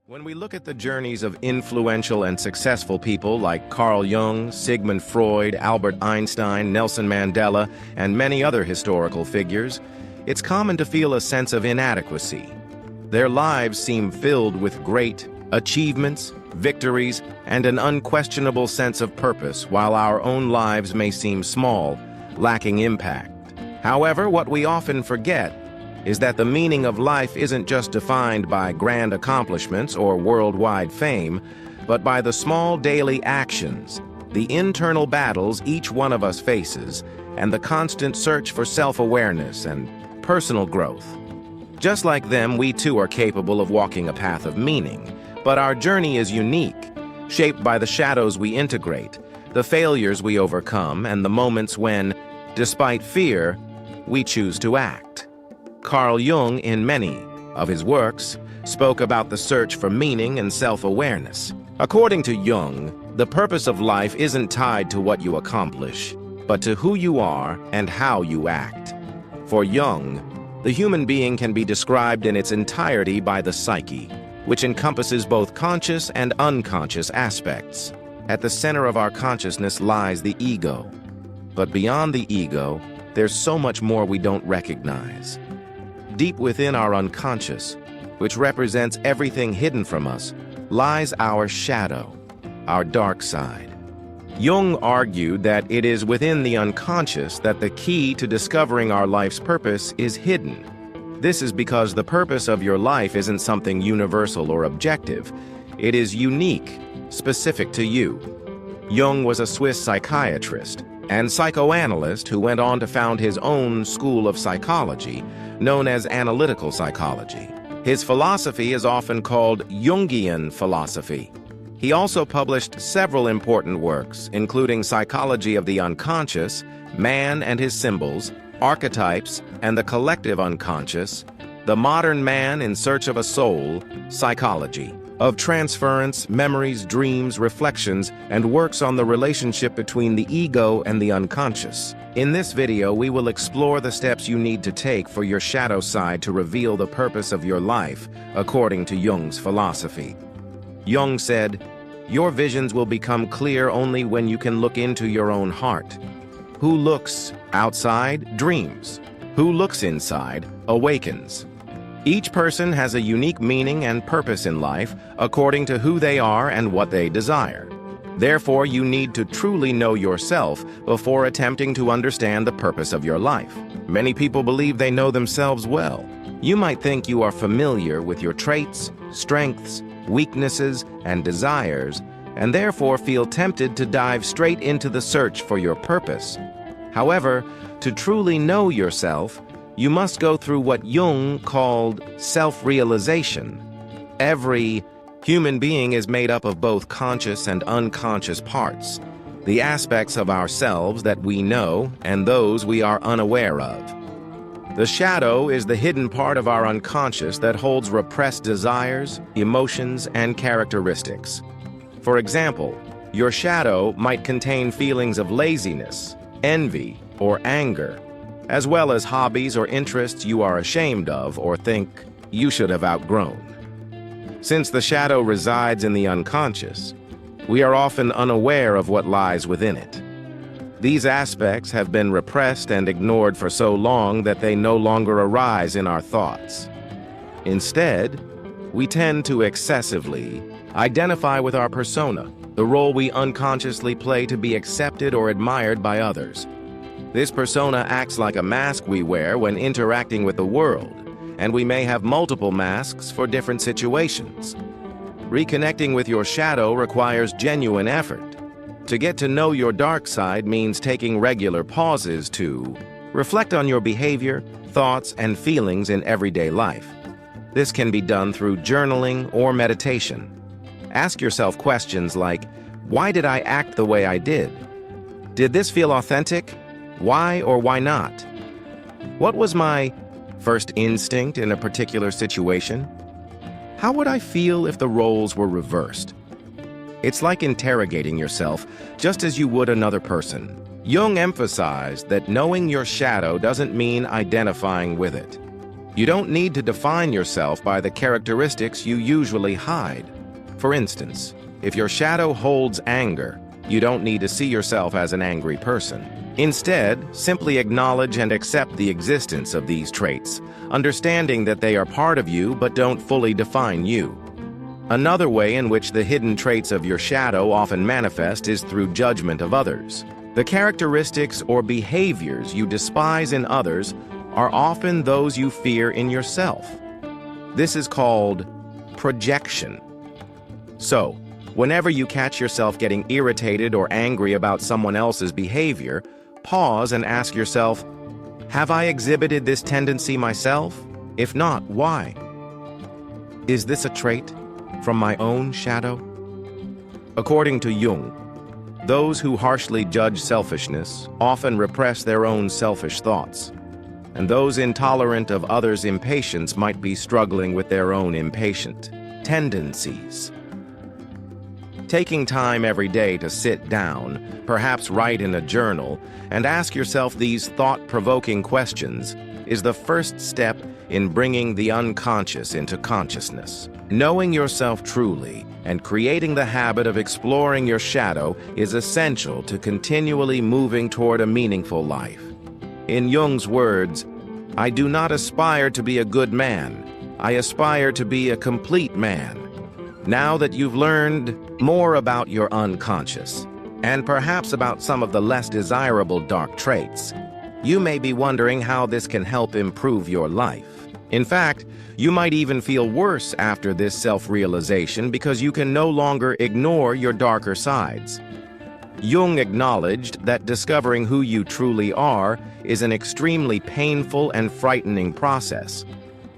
When we look at the journeys of influential and successful people like Carl Jung, Sigmund Freud, Albert Einstein, Nelson Mandela, and many other historical figures, it's common to feel a sense of inadequacy. Their lives seem filled with great achievements, victories, and an unquestionable sense of purpose, while our own lives may seem small, lacking impact. However, what we often forget is that the meaning of life isn't just defined by grand accomplishments or worldwide fame, but by the small daily actions, the internal battles each one of us faces, and the constant search for self-awareness and personal growth. Just like them, we too are capable of walking a path of meaning, but our journey is unique, shaped by the shadows we integrate, the failures we overcome, and the moments when, despite fear, we choose to act. Carl Jung, in many of his works, spoke about the search for meaning and self-awareness. According to Jung, the purpose of life isn't tied to what you accomplish, but to who you are and how you act. For Jung, the human being can be described in its entirety by the psyche, which encompasses both conscious and unconscious aspects. At the center of our consciousness lies the ego. But beyond the ego, there's so much more we don't recognize. Deep within our unconscious, which represents everything hidden from us, lies our shadow, our dark side. Jung argued that it is within the unconscious that the key to discovering our life's purpose is hidden. This is because the purpose of your life isn't something universal or objective. It is unique, specific to you. Jung was a Swiss psychiatrist and psychoanalyst who went on to found his own school of psychology, known as analytical psychology. His philosophy is often called Jungian philosophy. He also published several important works, including Psychology of the Unconscious, Man and His Symbols, Archetypes and the Collective Unconscious, The Modern Man in Search of a Soul, Psychology of Transference, Memories, Dreams, Reflections, and works on the relationship between the ego and the unconscious. In this video, we will explore the steps you need to take for your shadow side to reveal the purpose of your life, according to Jung's philosophy. Jung said, "Your visions will become clear only when you can look into your own heart. Who looks outside dreams. Who looks inside awakens." Each person has a unique meaning and purpose in life according to who they are and what they desire. Therefore, you need to truly know yourself before attempting to understand the purpose of your life. Many people believe they know themselves well. You might think you are familiar with your traits, strengths, weaknesses, and desires, and therefore feel tempted to dive straight into the search for your purpose. However, to truly know yourself, you must go through what Jung called self-realization. Every human being is made up of both conscious and unconscious parts, the aspects of ourselves that we know and those we are unaware of. The shadow is the hidden part of our unconscious that holds repressed desires, emotions, and characteristics. For example, your shadow might contain feelings of laziness, envy, or anger, as well as hobbies or interests you are ashamed of or think you should have outgrown. Since the shadow resides in the unconscious, we are often unaware of what lies within it. These aspects have been repressed and ignored for so long that they no longer arise in our thoughts. Instead, we tend to excessively identify with our persona, the role we unconsciously play to be accepted or admired by others. This persona acts like a mask we wear when interacting with the world, and we may have multiple masks for different situations. Reconnecting with your shadow requires genuine effort. To get to know your dark side means taking regular pauses to reflect on your behavior, thoughts, and feelings in everyday life. This can be done through journaling or meditation. Ask yourself questions like, why did I act the way I did? Did this feel authentic? Why or why not? What was my first instinct in a particular situation? How would I feel if the roles were reversed? It's like interrogating yourself just as you would another person. Jung emphasized that knowing your shadow doesn't mean identifying with it. You don't need to define yourself by the characteristics you usually hide. For instance, if your shadow holds anger, you don't need to see yourself as an angry person. Instead, simply acknowledge and accept the existence of these traits, understanding that they are part of you but don't fully define you. Another way in which the hidden traits of your shadow often manifest is through judgment of others. The characteristics or behaviors you despise in others are often those you fear in yourself. This is called projection. So, whenever you catch yourself getting irritated or angry about someone else's behavior, pause and ask yourself, have I exhibited this tendency myself? If not, why? Is this a trait from my own shadow? According to Jung, those who harshly judge selfishness often repress their own selfish thoughts, and those intolerant of others' impatience might be struggling with their own impatient tendencies. Taking time every day to sit down, perhaps write in a journal, and ask yourself these thought-provoking questions is the first step in bringing the unconscious into consciousness. Knowing yourself truly and creating the habit of exploring your shadow is essential to continually moving toward a meaningful life. In Jung's words, "I do not aspire to be a good man. I aspire to be a complete man." Now that you've learned more about your unconscious, and perhaps about some of the less desirable dark traits, you may be wondering how this can help improve your life. In fact, you might even feel worse after this self-realization because you can no longer ignore your darker sides. Jung acknowledged that discovering who you truly are is an extremely painful and frightening process.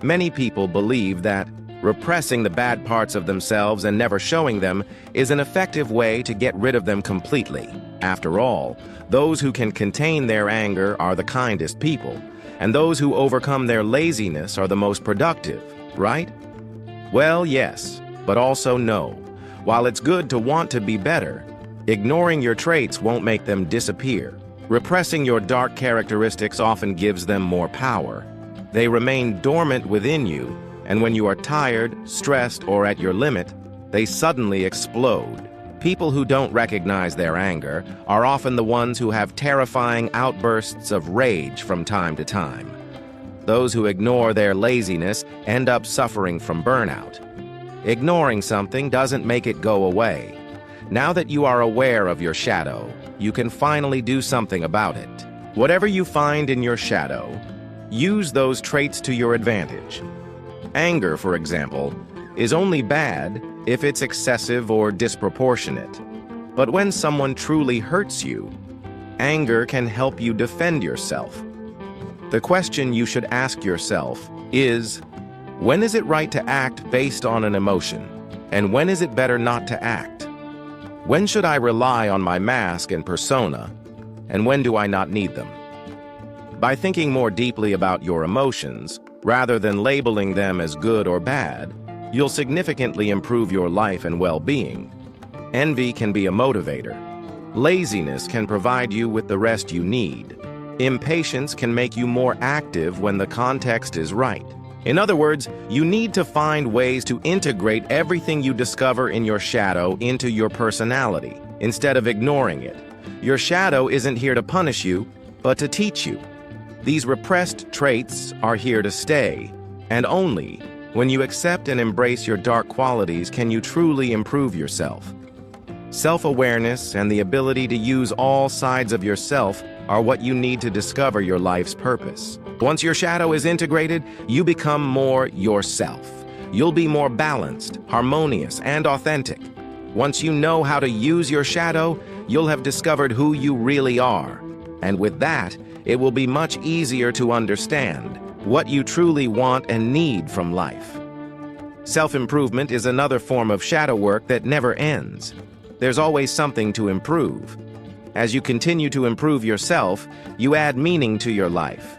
Many people believe that repressing the bad parts of themselves and never showing them is an effective way to get rid of them completely. After all, those who can contain their anger are the kindest people, and those who overcome their laziness are the most productive, right? Well, yes, but also no. While it's good to want to be better, ignoring your traits won't make them disappear. Repressing your dark characteristics often gives them more power. They remain dormant within you, and when you are tired, stressed, or at your limit, they suddenly explode. People who don't recognize their anger are often the ones who have terrifying outbursts of rage from time to time. Those who ignore their laziness end up suffering from burnout. Ignoring something doesn't make it go away. Now that you are aware of your shadow, you can finally do something about it. Whatever you find in your shadow, use those traits to your advantage. Anger, for example, is only bad if it's excessive or disproportionate. But when someone truly hurts you, anger can help you defend yourself. The question you should ask yourself is, when is it right to act based on an emotion? And when is it better not to act? When should I rely on my mask and persona? And when do I not need them? By thinking more deeply about your emotions, rather than labeling them as good or bad, you'll significantly improve your life and well-being. Envy can be a motivator. Laziness can provide you with the rest you need. Impatience can make you more active when the context is right. In other words, you need to find ways to integrate everything you discover in your shadow into your personality, instead of ignoring it. Your shadow isn't here to punish you, but to teach you. These repressed traits are here to stay, and only when you accept and embrace your dark qualities can you truly improve yourself. Self-awareness and the ability to use all sides of yourself are what you need to discover your life's purpose. Once your shadow is integrated, you become more yourself. You'll be more balanced, harmonious, and authentic. Once you know how to use your shadow, you'll have discovered who you really are. And with that, it will be much easier to understand what you truly want and need from life. Self-improvement is another form of shadow work that never ends. There's always something to improve. As you continue to improve yourself, you add meaning to your life.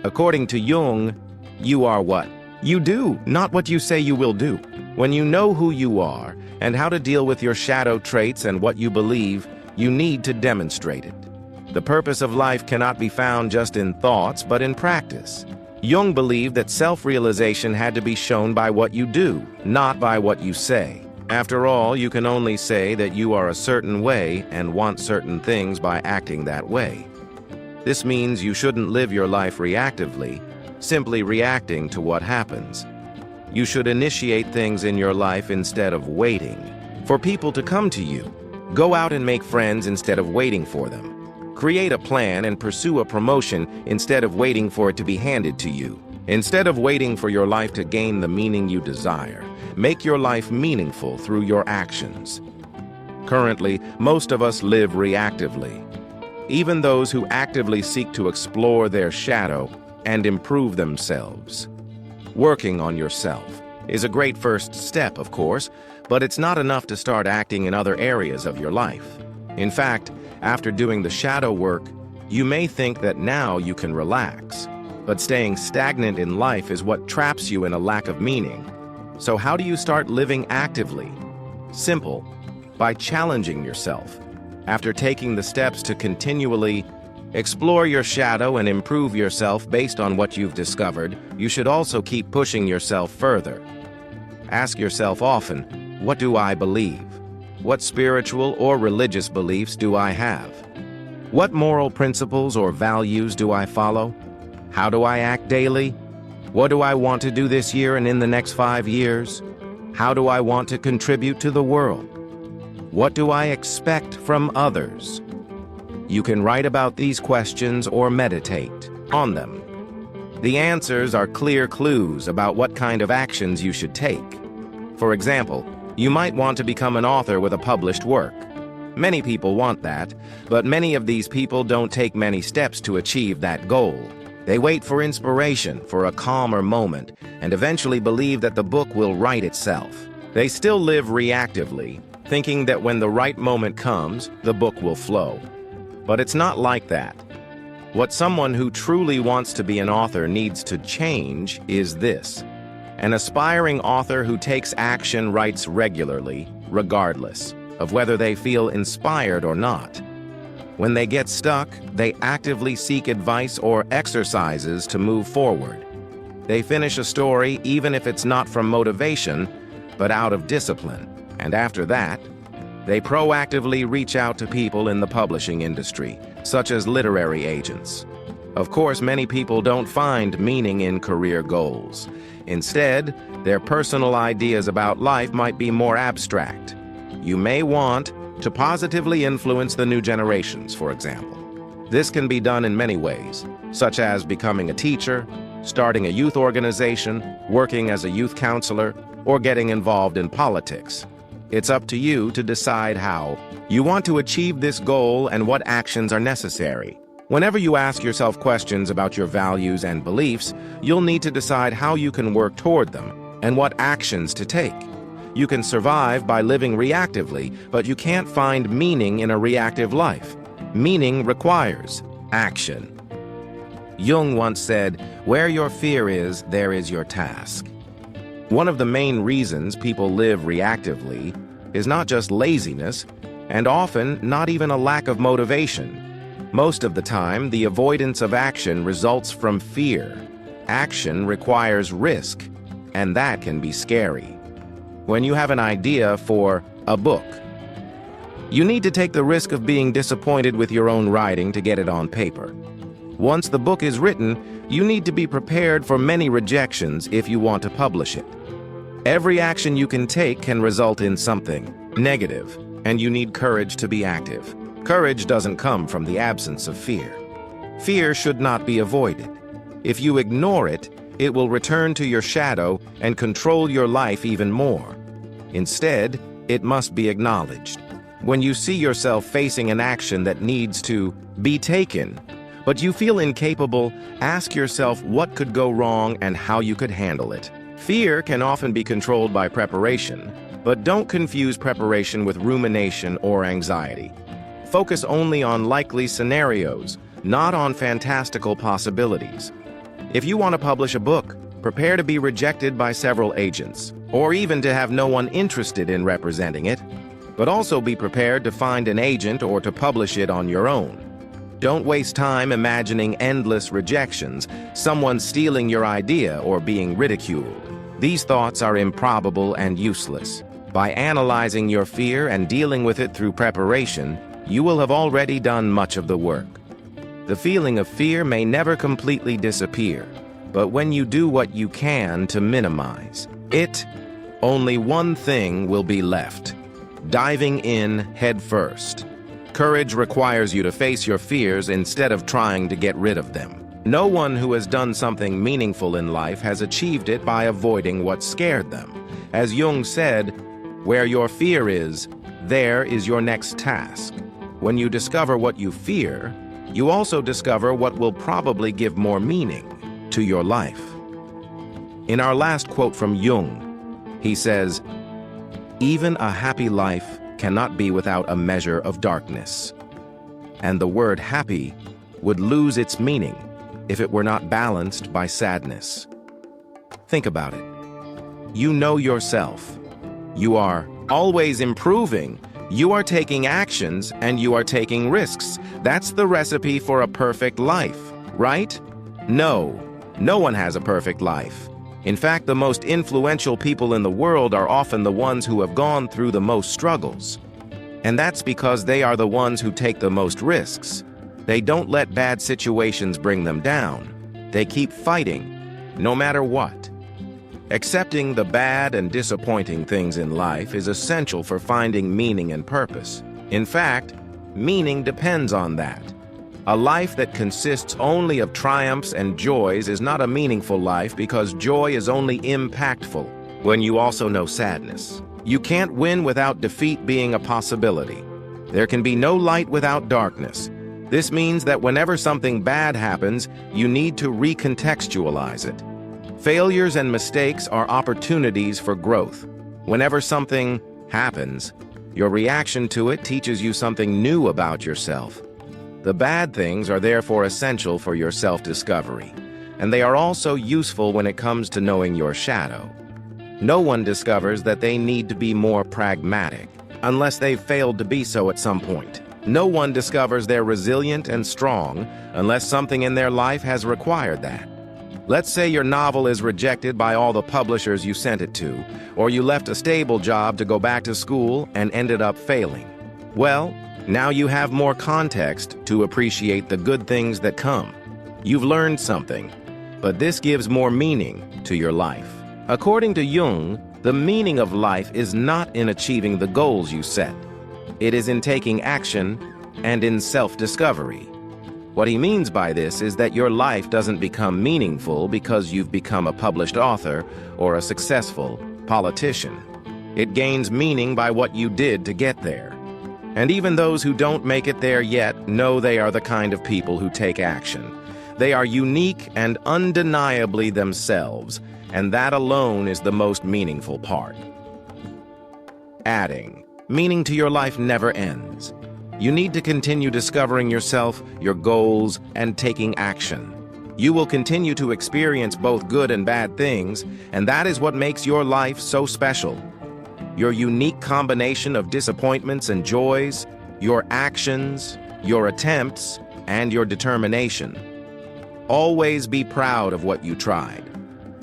According to Jung, you are what you do, not what you say you will do. When you know who you are and how to deal with your shadow traits and what you believe, you need to demonstrate it. The purpose of life cannot be found just in thoughts, but in practice. Jung believed that self-realization had to be shown by what you do, not by what you say. After all, you can only say that you are a certain way and want certain things by acting that way. This means you shouldn't live your life reactively, simply reacting to what happens. You should initiate things in your life instead of waiting for people to come to you. Go out and make friends instead of waiting for them. Create a plan and pursue a promotion instead of waiting for it to be handed to you. Instead of waiting for your life to gain the meaning you desire, make your life meaningful through your actions. Currently, most of us live reactively. Even those who actively seek to explore their shadow and improve themselves. Working on yourself is a great first step, of course, but it's not enough to start acting in other areas of your life. In fact, after doing the shadow work, you may think that now you can relax. But staying stagnant in life is what traps you in a lack of meaning. So how do you start living actively? Simple, by challenging yourself. After taking the steps to continually explore your shadow and improve yourself based on what you've discovered, you should also keep pushing yourself further. Ask yourself often, what do I believe? What spiritual or religious beliefs do I have? What moral principles or values do I follow? How do I act daily? What do I want to do this year and in the next 5 years? How do I want to contribute to the world? What do I expect from others? You can write about these questions or meditate on them. The answers are clear clues about what kind of actions you should take. For example, you might want to become an author with a published work. Many people want that, but many of these people don't take many steps to achieve that goal. They wait for inspiration, for a calmer moment, and eventually believe that the book will write itself. They still live reactively, thinking that when the right moment comes, the book will flow. But it's not like that. What someone who truly wants to be an author needs to change is this. An aspiring author who takes action writes regularly, regardless of whether they feel inspired or not. When they get stuck, they actively seek advice or exercises to move forward. They finish a story even if it's not from motivation, but out of discipline. And after that, they proactively reach out to people in the publishing industry, such as literary agents. Of course, many people don't find meaning in career goals. Instead, their personal ideas about life might be more abstract. You may want to positively influence the new generations, for example. This can be done in many ways, such as becoming a teacher, starting a youth organization, working as a youth counselor, or getting involved in politics. It's up to you to decide how you want to achieve this goal and what actions are necessary. Whenever you ask yourself questions about your values and beliefs, you'll need to decide how you can work toward them and what actions to take. You can survive by living reactively, but you can't find meaning in a reactive life. Meaning requires action. Jung once said, "Where your fear is, there is your task." One of the main reasons people live reactively is not just laziness, and often not even a lack of motivation. Most of the time, the avoidance of action results from fear. Action requires risk, and that can be scary. When you have an idea for a book, you need to take the risk of being disappointed with your own writing to get it on paper. Once the book is written, you need to be prepared for many rejections if you want to publish it. Every action you can take can result in something negative, and you need courage to be active. Courage doesn't come from the absence of fear. Fear should not be avoided. If you ignore it, it will return to your shadow and control your life even more. Instead, it must be acknowledged. When you see yourself facing an action that needs to be taken, but you feel incapable, ask yourself what could go wrong and how you could handle it. Fear can often be controlled by preparation, but don't confuse preparation with rumination or anxiety. Focus only on likely scenarios, not on fantastical possibilities. If you want to publish a book, prepare to be rejected by several agents, or even to have no one interested in representing it, but also be prepared to find an agent or to publish it on your own. Don't waste time imagining endless rejections, someone stealing your idea or being ridiculed. These thoughts are improbable and useless. By analyzing your fear and dealing with it through preparation, you will have already done much of the work. The feeling of fear may never completely disappear, but when you do what you can to minimize it, only one thing will be left: diving in head first. Courage requires you to face your fears instead of trying to get rid of them. No one who has done something meaningful in life has achieved it by avoiding what scared them. As Jung said, "Where your fear is, there is your next task." When you discover what you fear, you also discover what will probably give more meaning to your life. In our last quote from Jung, he says, "Even a happy life cannot be without a measure of darkness." And the word happy would lose its meaning if it were not balanced by sadness. Think about it. You know yourself. You are always improving. You are taking actions and you are taking risks. That's the recipe for a perfect life, right? No one has a perfect life. In fact, the most influential people in the world are often the ones who have gone through the most struggles. And that's because they are the ones who take the most risks. They don't let bad situations bring them down. They keep fighting, no matter what. Accepting the bad and disappointing things in life is essential for finding meaning and purpose. In fact, meaning depends on that. A life that consists only of triumphs and joys is not a meaningful life, because joy is only impactful when you also know sadness. You can't win without defeat being a possibility. There can be no light without darkness. This means that whenever something bad happens, you need to recontextualize it. Failures and mistakes are opportunities for growth. Whenever something happens, your reaction to it teaches you something new about yourself. The bad things are therefore essential for your self-discovery, and they are also useful when it comes to knowing your shadow. No one discovers that they need to be more pragmatic unless they've failed to be so at some point. No one discovers they're resilient and strong unless something in their life has required that. Let's say your novel is rejected by all the publishers you sent it to, or you left a stable job to go back to school and ended up failing. Well, now you have more context to appreciate the good things that come. You've learned something, but this gives more meaning to your life. According to Jung, the meaning of life is not in achieving the goals you set. It is in taking action and in self-discovery. What he means by this is that your life doesn't become meaningful because you've become a published author or a successful politician. It gains meaning by what you did to get there. And even those who don't make it there yet know they are the kind of people who take action. They are unique and undeniably themselves, and that alone is the most meaningful part. Adding meaning to your life never ends. You need to continue discovering yourself, your goals, and taking action. You will continue to experience both good and bad things, and that is what makes your life so special. Your unique combination of disappointments and joys, your actions, your attempts, and your determination. Always be proud of what you tried.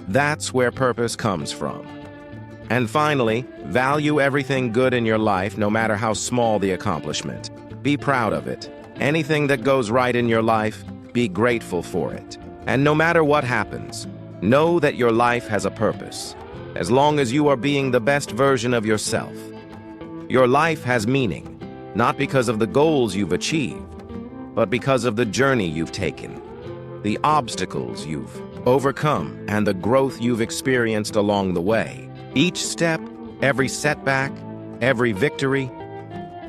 That's where purpose comes from. And finally, value everything good in your life, no matter how small the accomplishment. Be proud of it. Anything that goes right in your life, be grateful for it. And no matter what happens, know that your life has a purpose. As long as you are being the best version of yourself. Your life has meaning, not because of the goals you've achieved, but because of the journey you've taken, the obstacles you've overcome, and the growth you've experienced along the way. Each step, every setback, every victory,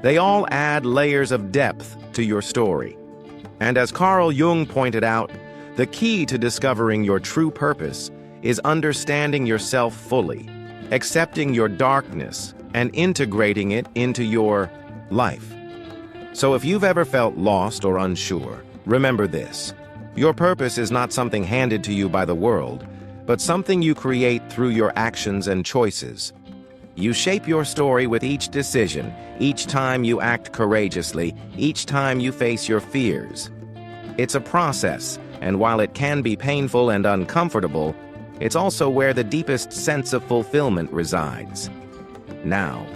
they all add layers of depth to your story. And as Carl Jung pointed out, the key to discovering your true purpose is understanding yourself fully, accepting your darkness, and integrating it into your life. So if you've ever felt lost or unsure, remember this. Your purpose is not something handed to you by the world, but something you create through your actions and choices. You shape your story with each decision, each time you act courageously, each time you face your fears. It's a process, and while it can be painful and uncomfortable, it's also where the deepest sense of fulfillment resides. Now,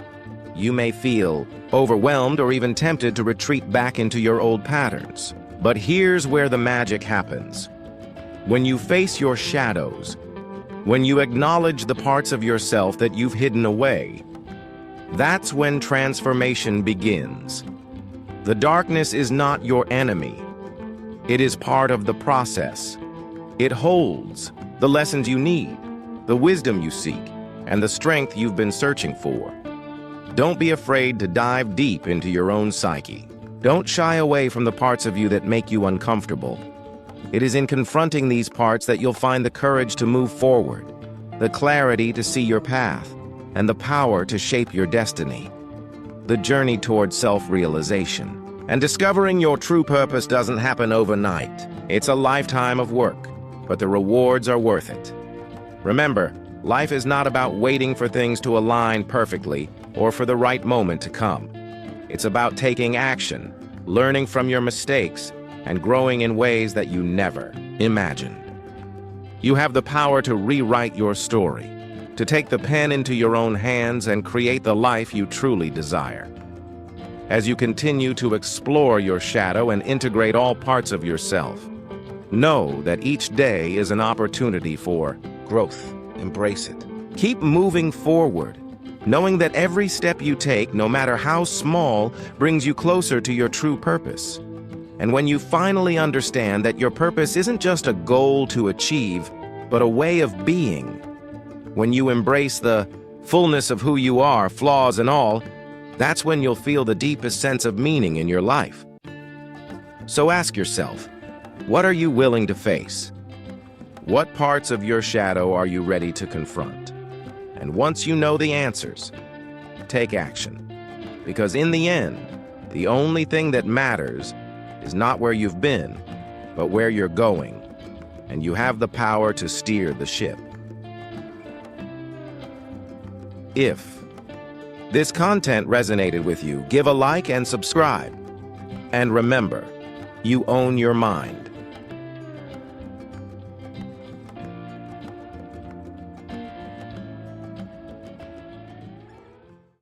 you may feel overwhelmed or even tempted to retreat back into your old patterns. But here's where the magic happens. When you face your shadows, when you acknowledge the parts of yourself that you've hidden away, that's when transformation begins. The darkness is not your enemy. It is part of the process. It holds the lessons you need, the wisdom you seek, and the strength you've been searching for. Don't be afraid to dive deep into your own psyche. Don't shy away from the parts of you that make you uncomfortable. It is in confronting these parts that you'll find the courage to move forward, the clarity to see your path, and the power to shape your destiny. The journey towards self-realization. And discovering your true purpose doesn't happen overnight. It's a lifetime of work, but the rewards are worth it. Remember, life is not about waiting for things to align perfectly or for the right moment to come. It's about taking action, learning from your mistakes, and growing in ways that you never imagined. You have the power to rewrite your story, to take the pen into your own hands and create the life you truly desire. As you continue to explore your shadow and integrate all parts of yourself, know that each day is an opportunity for growth. Embrace it. Keep moving forward, knowing that every step you take, no matter how small, brings you closer to your true purpose. And when you finally understand that your purpose isn't just a goal to achieve, but a way of being, when you embrace the fullness of who you are, flaws and all, that's when you'll feel the deepest sense of meaning in your life. So ask yourself, what are you willing to face? What parts of your shadow are you ready to confront? And once you know the answers, take action. Because in the end, the only thing that matters is not where you've been, but where you're going. And you have the power to steer the ship. If this content resonated with you, give a like and subscribe. And remember, you own your mind.